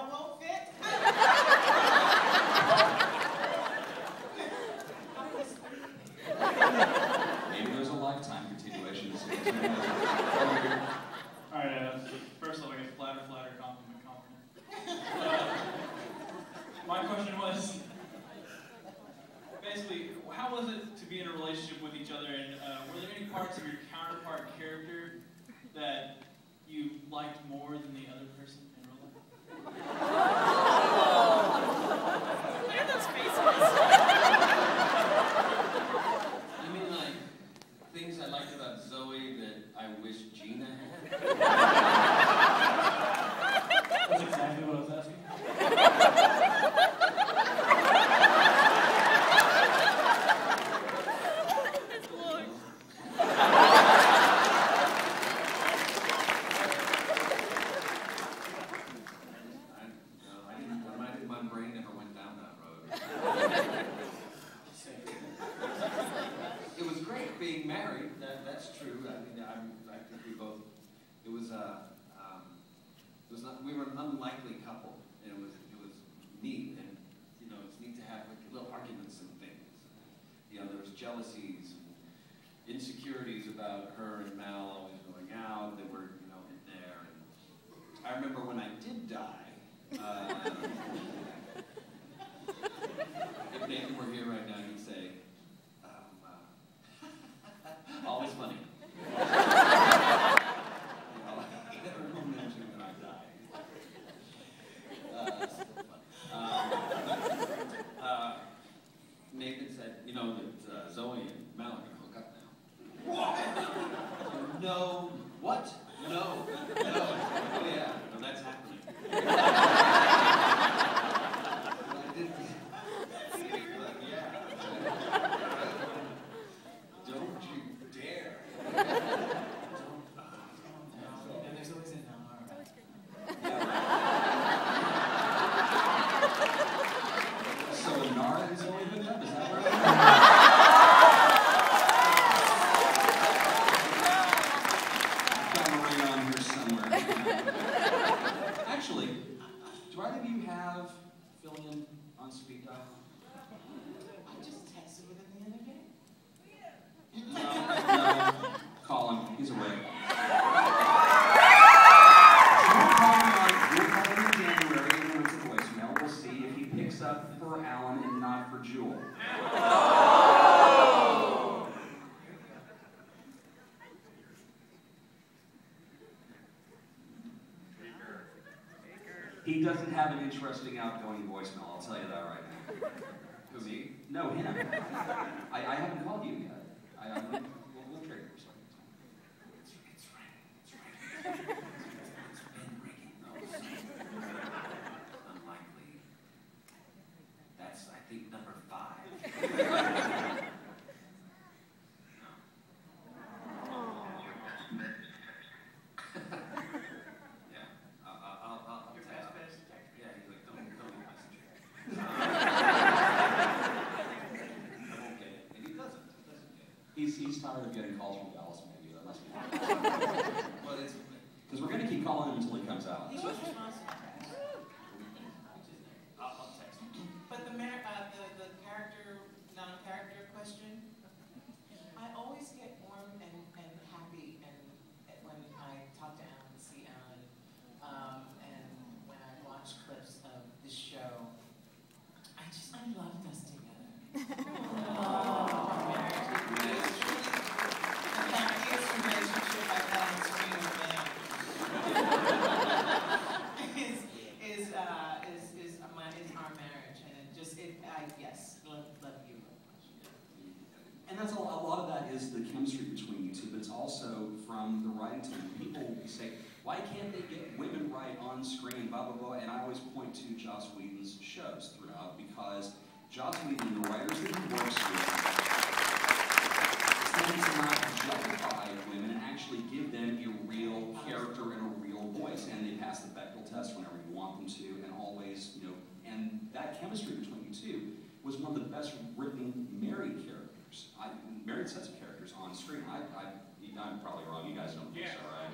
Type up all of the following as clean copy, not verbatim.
it won't fit. Maybe there's a lifetime continuation. Alright, first of all, I guess flatter, compliment. My question was, basically, how was it to be in a relationship with each other, and were there any parts of your counterpart character that you liked more than the other person in real life? Look at those faces. You mean like things I liked about Zoe that I wish Gina had? That's exactly what I was asking. My brain never went down that road. It was great being married. That's true. I mean, I think we both. It was not. We were an unlikely couple. And it was neat, and you know, it's neat to have like little arguments and things. You know, there was jealousies and insecurities about her and Mal always going out. They were, you know, in there. And I remember when I did die. If Nathan were here right now, he'd say, always funny. You know, he never mentioned when I died. Nathan said, you know, that Zoe and Mal are going to hook up now. No. What? No. Oh yeah, no, that's happening. Actually, do either of you have fill-in on speed dial? I just texted with him the other day. No. Call him. He's away. We'll call him in January and it's a voicemail. We'll see if he picks up for Alan and not for Jewel. He doesn't have an interesting outgoing voicemail, I'll tell you that right now. Who, me? No, him. I haven't called you yet. We'll trade for something. It's right. It's been ringing. Unlikely. That's, I think, number 5. He's tired of getting calls from Dallas, maybe. That must be Well, it's because we're going to keep calling him until he comes out. He was responsible. I'll text him. But the non-character question, I always get warm and happy when I talk to Alan, see Alan, and when I watch clips of the show. I loved us together. And that's a lot of that is the chemistry between you two, but it's also from the writing team. People will say, why can't they get women right on screen, blah, blah, blah, and I always point to Joss Whedon's shows throughout, because Joss Whedon, the writers that he works with, tend to not objectify women and actually give them a real character and a real voice, and they pass the Bechdel test whenever you want them to, and always, you know, and that chemistry between you two was one of the best written married characters. Married sets of characters on screen. I'm probably wrong. You guys don't think so, right?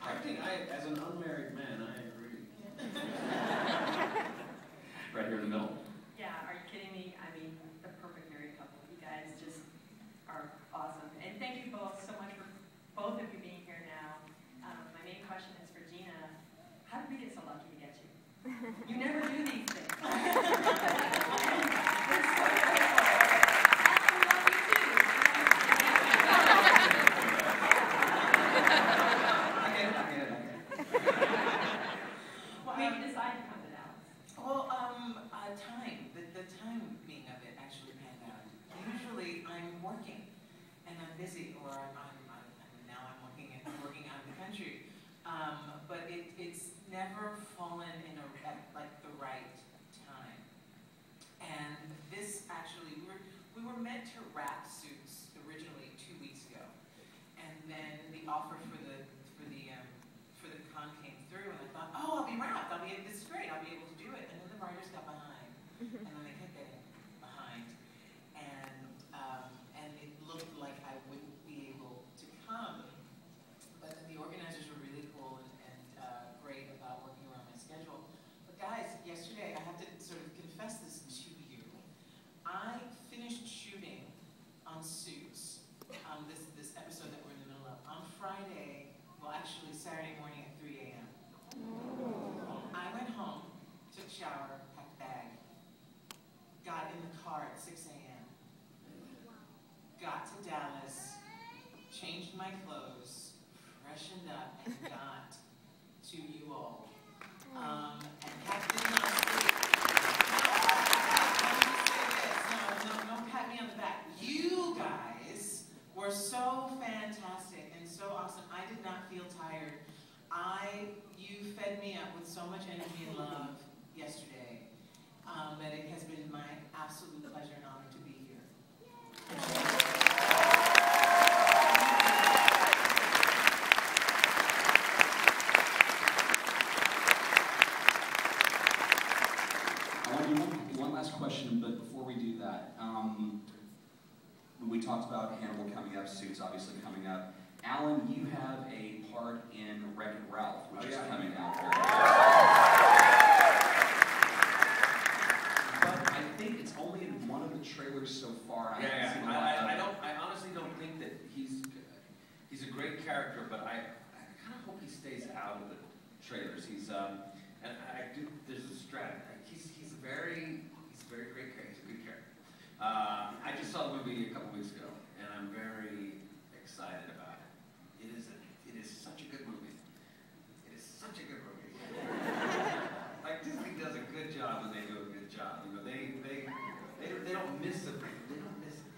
I think, as an unmarried man, I agree. never fallen in at like the right time. And this actually, we were meant to wrap Suits originally 2 weeks ago, and then the offer for the con came through, and I thought, oh, I'll be wrapped. This is great. I'll be able to do it. And then the writers got behind, and then they kept getting behind, and it looked like I wouldn't be able to come. But then the organizers were really cool and great about working around my schedule. But guys, yesterday I have to sort of confess this to you. I finished shooting on Suits, this episode that we're in the middle of, on Friday. Well, actually Saturday morning at 3 a.m. I went home, took a shower, packed a bag, got in the car at 6 a.m. Got to Dallas, changed my clothes, freshened up, and got to you all. And did not sleep. No, pat me on the back. You guys were so fantastic and so awesome. I did not feel tired. You fed me up with so much energy and love yesterday that it has been my absolute pleasure and honor to be here. I want to do one last question, but before we do that, we talked about Hannibal coming up, Suits obviously coming up. Alan, you have a part in Wreck-It Ralph, which is coming out very But I think it's only in one of the trailers so far. I honestly don't think that he's a great character, but I kind of hope he stays out of the trailers. He's and I do. There's a strategy. He's a very great character. He's a good character. I just saw the movie a couple weeks ago, and I'm very excited about it. It is such a good movie. It is such a good movie. Like Disney does a good job when they do a good job. You know, they don't miss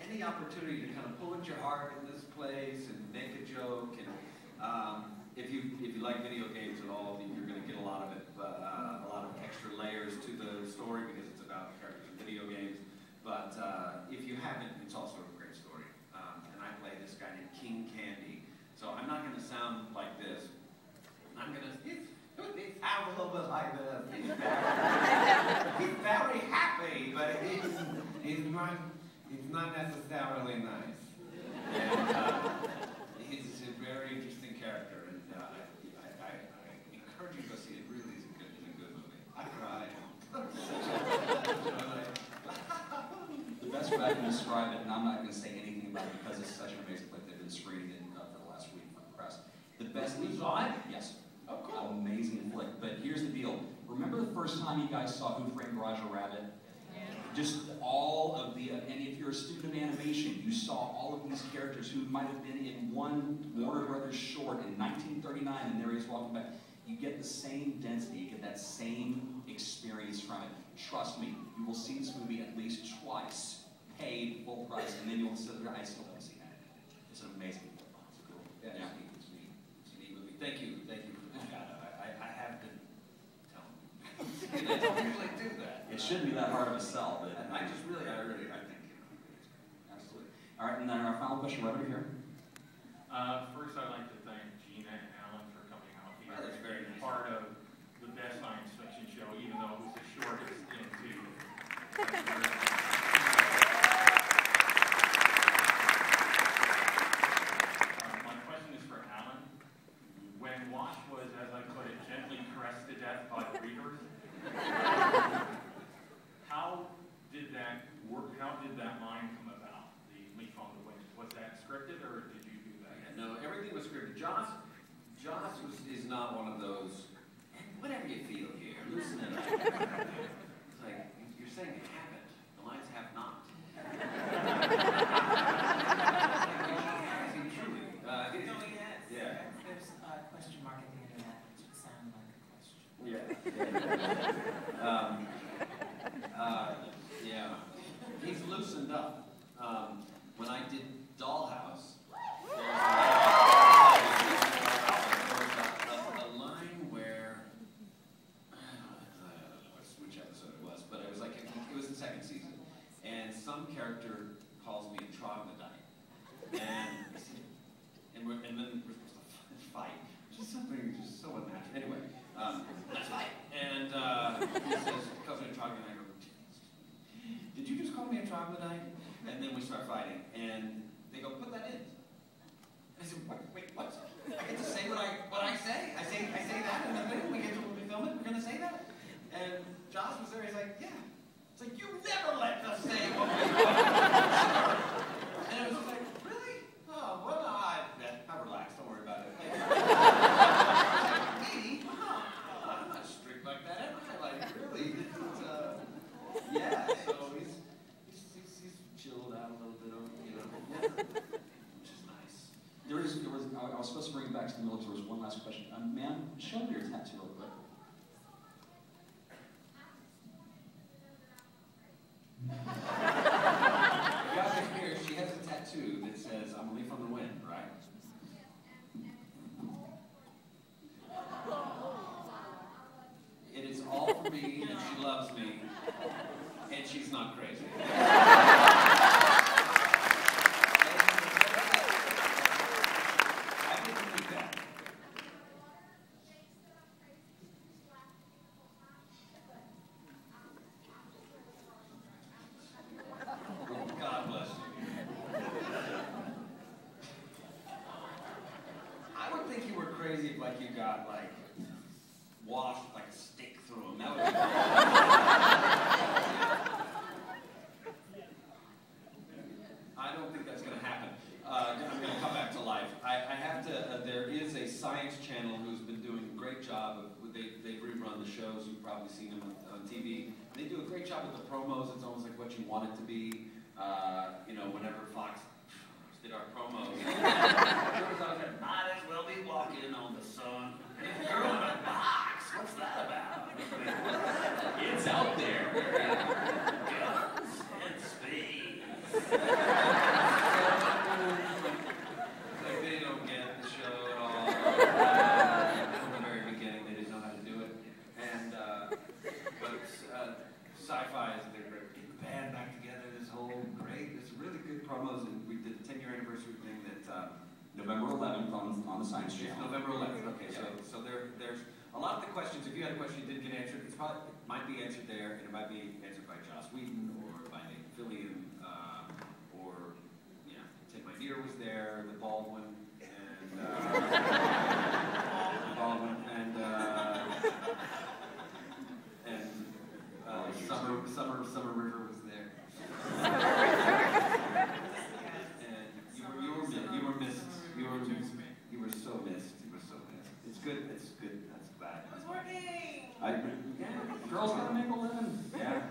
any opportunity to kind of pull at your heart in this place and make a joke. And if you like video games at all, you're going to get a lot of it, a lot of extra layers to the story because it's about characters in video games. But if you haven't, it's also a great story. And I play this guy named King Candy. So I'm not going to sound like this. I'm going to sound a little bit like this. He's very happy, but he's not necessarily nice. And he's a very interesting character, and I encourage you to go see it. Really is a good movie. I cried. The best way I can describe it, and I'm not going to say anything about it because it's such an amazing flick. They've been screening it for the last week for the press. The best You saw it? Yes. Oh, cool. Amazing flick. But here's the deal. Remember the first time you guys saw Who Framed Roger Rabbit? Yeah. Just all of the, and if you're a student of animation, you saw all of these characters who might have been in one Warner Brothers short in 1939, and there he is walking back. You get the same density, you get that same experience from it. Trust me, you will see this movie at least twice, paid full price, and then you'll sit there, I still haven't seen it. It's an amazing movie. It's cool. Yeah, it's neat. It's a neat movie. Thank you for the shout out. I have been telling you. They don't usually do that. It shouldn't be that hard of a sell, but I think, you know, absolutely. All right, and then our final question right over here. First, I'd like to thank Gina and Alan for coming out here. Oh, that's very nice. Part of the best science fiction show, even though it was the shortest in two. My question is for Alan. When Wash was, as I put it, gently caressed to death by the readers, how did that work? How did that line come about? The leaf on the wings. Was that scripted, or did you do that? Yeah, no, everything was scripted. Joss is not one of those, whatever you feel here, loosen it up. It's like, you're saying it happened. The lines have not. Truly. No, yes. Yeah. There's a question mark at the end of that, which would sound like a question. Yeah. He's loosened up. When I did Dollhouse, there was a line where Let's fight. And he says, calls me a troglodyte. I go, did you just call me a troglodyte? And then we start fighting. And they go, put that in. And I said, wait, what? I get to say what I say? I say that, and then we get to when we film it, we're going to say that? And Josh was there, he's like, yeah. It's like, you never let us say what we want. And it was just like, really? Oh, well, I'm relaxed, don't worry about it. Me? I'm not strict like that, am I? Like, really? Yeah, so he's chilled out a little bit, you know, yeah. Which is nice. I was supposed to bring it back to the middle. There was one last question. Ma'am, show me your tattoo real quick. You got to hear, she has a tattoo that says, I'm a leaf on the wind, right? It is all for me, and she loves me, and she's not crazy. I didn't think that. God bless you. I would think you were crazy if, like, you got, like, washed like a stick through them. That would be I don't think that's going to happen. I'm going to come back to life. I have to, there is a science channel who's been doing a great job of, they rerun the shows, you've probably seen them on TV. They do a great job with the promos. It's almost like what you want it to be. You know, whenever Fox did our promos, there was always like, might as well be walking on the sun. Girl in a box, what's that about? It's out there. Guns and speed. Like they don't get the show at all. From the very beginning, they didn't know how to do it. And but sci-fi is they're great. Get the band back together. This whole it's really good promos, and we did the 10-year anniversary thing that. November 11th on the Science Channel. November 11th. Okay, so there's a lot of the questions. If you had a question you didn't get answered, it might be answered there, and it might be answered by Joss Whedon or by Nathan Fillion, or Tim Minear was there, the Baldwin, and Summer River was there. You were so missed. It's good. It's good. That's bad. Good morning. Girls gotta make a living. Yeah.